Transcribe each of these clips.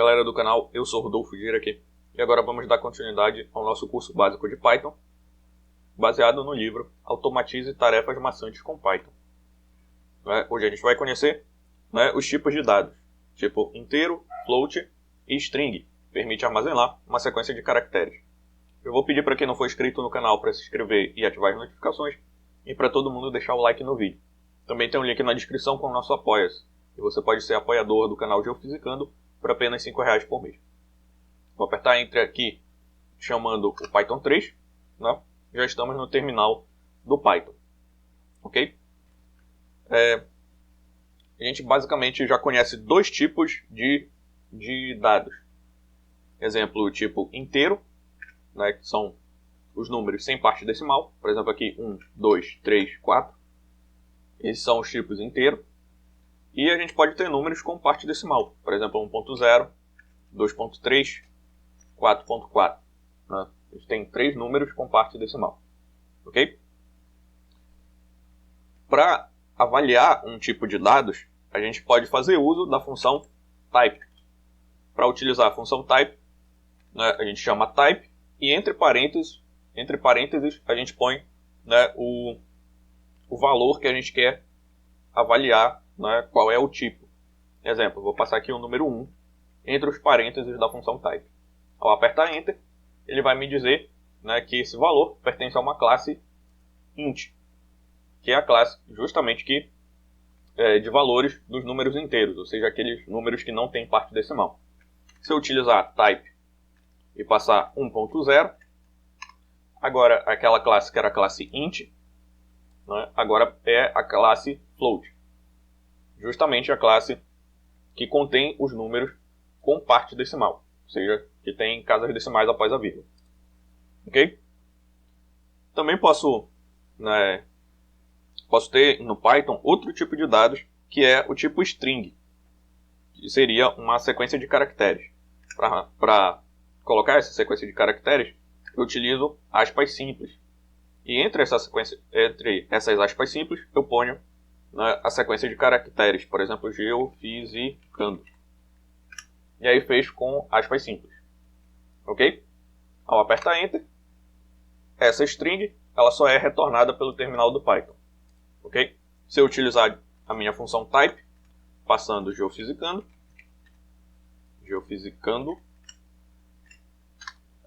galera do canal, eu sou Rodolfo Gira aqui e agora vamos dar continuidade ao nosso curso básico de Python baseado no livro Automatize Tarefas Maçantes com Python. Hoje a gente vai conhecer os tipos de dados, tipo inteiro, float e string, permite armazenar uma sequência de caracteres. Eu vou pedir para quem não for inscrito no canal para se inscrever e ativar as notificações e para todo mundo deixar o like no vídeo. Também tem um link na descrição com o nosso Apoia-se e você pode ser apoiador do canal Geofisicando por apenas R$5 por mês. Vou apertar Enter aqui, chamando o Python 3, já estamos no terminal do Python, ok? A gente basicamente já conhece dois tipos de dados. Exemplo, tipo inteiro, que são os números sem parte decimal, por exemplo aqui 1, 2, 3, 4, esses são os tipos inteiro. E a gente pode ter números com parte decimal, por exemplo 1.0, 2.3, 4.4. A gente tem três números com parte decimal, ok? Para avaliar um tipo de dados, a gente pode fazer uso da função type. Para utilizar a função type, a gente chama type e entre parênteses a gente põe o valor que a gente quer avaliar, qual é o tipo. Exemplo, vou passar aqui o número 1 entre os parênteses da função type. Ao apertar Enter, ele vai me dizer que esse valor pertence a uma classe int, que é a classe justamente de valores dos números inteiros, ou seja, aqueles números que não têm parte decimal. Se eu utilizar type e passar 1.0, agora aquela classe que era a classe int, agora é a classe float. Justamente a classe que contém os números com parte decimal, ou seja, que tem casas decimais após a vírgula. Ok? Também posso ter no Python outro tipo de dados, que é o tipo string, que seria uma sequência de caracteres. Para colocar essa sequência de caracteres, eu utilizo aspas simples. E entre essas aspas simples, eu ponho a sequência de caracteres, por exemplo, geofisicando. E aí fez com aspas simples. Ok? Ao apertar Enter, essa string ela só é retornada pelo terminal do Python. Ok? Se eu utilizar a minha função type, passando geofisicando,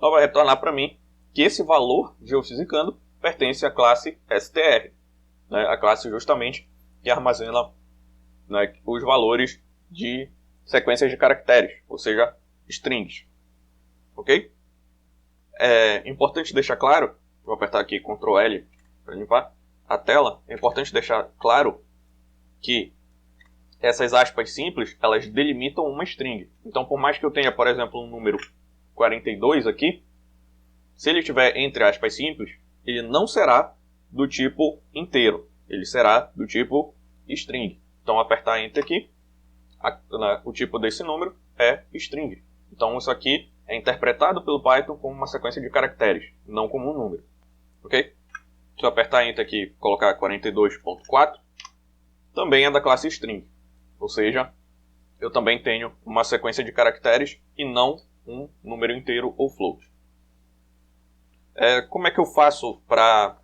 ela vai retornar para mim que esse valor geofisicando pertence à classe str, a classe justamente que armazena os valores de sequências de caracteres, ou seja, strings. Ok? É importante deixar claro, vou apertar aqui Ctrl L para limpar a tela, é importante deixar claro que essas aspas simples, elas delimitam uma string. Então, por mais que eu tenha, por exemplo, um número 42 aqui, se ele estiver entre aspas simples, ele não será do tipo inteiro, ele será do tipo string. Então, apertar Enter aqui, o tipo desse número é string. Então, isso aqui é interpretado pelo Python como uma sequência de caracteres, não como um número. Ok? Se eu apertar Enter aqui e colocar 42.4, também é da classe string. Ou seja, eu também tenho uma sequência de caracteres e não um número inteiro ou float. Como é que eu faço para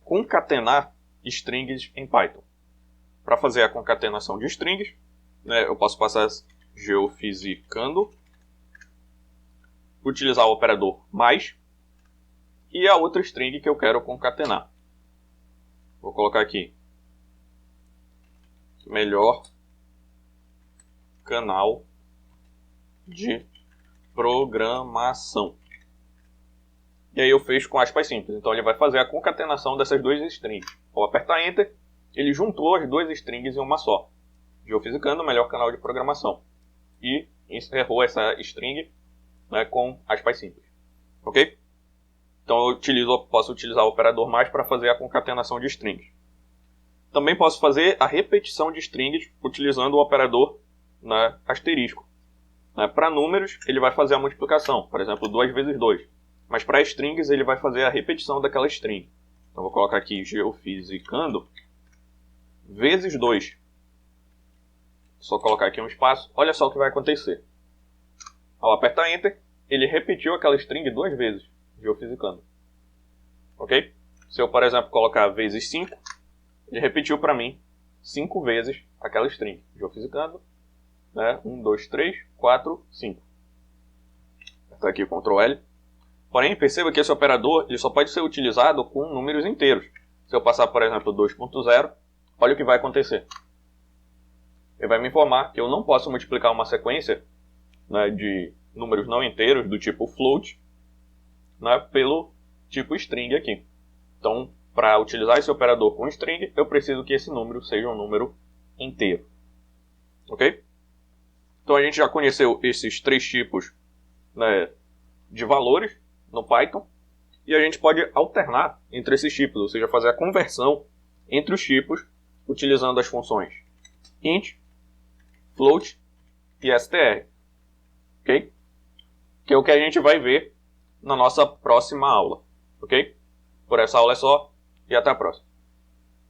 concatenar strings em Python? Para fazer a concatenação de strings, eu posso passar geofisicando, utilizar o operador mais e a outra string que eu quero concatenar. Vou colocar aqui melhor canal de programação. E aí eu fecho com aspas simples. Então ele vai fazer a concatenação dessas duas strings. Ao apertar Enter, ele juntou as duas strings em uma só. Geofisicando, melhor canal de programação. E encerrou essa string com aspas simples. Ok? Então eu posso utilizar o operador mais para fazer a concatenação de strings. Também posso fazer a repetição de strings utilizando o operador asterisco. Para números, ele vai fazer a multiplicação. Por exemplo, 2 vezes 2. Mas para strings, ele vai fazer a repetição daquela string. Então, vou colocar aqui geofisicando vezes 2. Só colocar aqui um espaço. Olha só o que vai acontecer. Ao apertar Enter, ele repetiu aquela string 2 vezes, geofisicando. Ok? Se eu, por exemplo, colocar vezes 5, ele repetiu para mim 5 vezes aquela string, geofisicando, né? 1, 2, 3, 4, 5. Está aqui o Ctrl L. Porém, perceba que esse operador ele só pode ser utilizado com números inteiros. Se eu passar, por exemplo, 2.0, olha o que vai acontecer. Ele vai me informar que eu não posso multiplicar uma sequência, né, de números não inteiros do tipo float, né, pelo tipo string aqui. Então, para utilizar esse operador com string, eu preciso que esse número seja um número inteiro. Ok? Então, a gente já conheceu esses 3 tipos, né, de valores no Python. E a gente pode alternar entre esses tipos, ou seja, fazer a conversão entre os tipos utilizando as funções int, float e str. Ok? Que é o que a gente vai ver na nossa próxima aula. Ok? Por essa aula é só e até a próxima.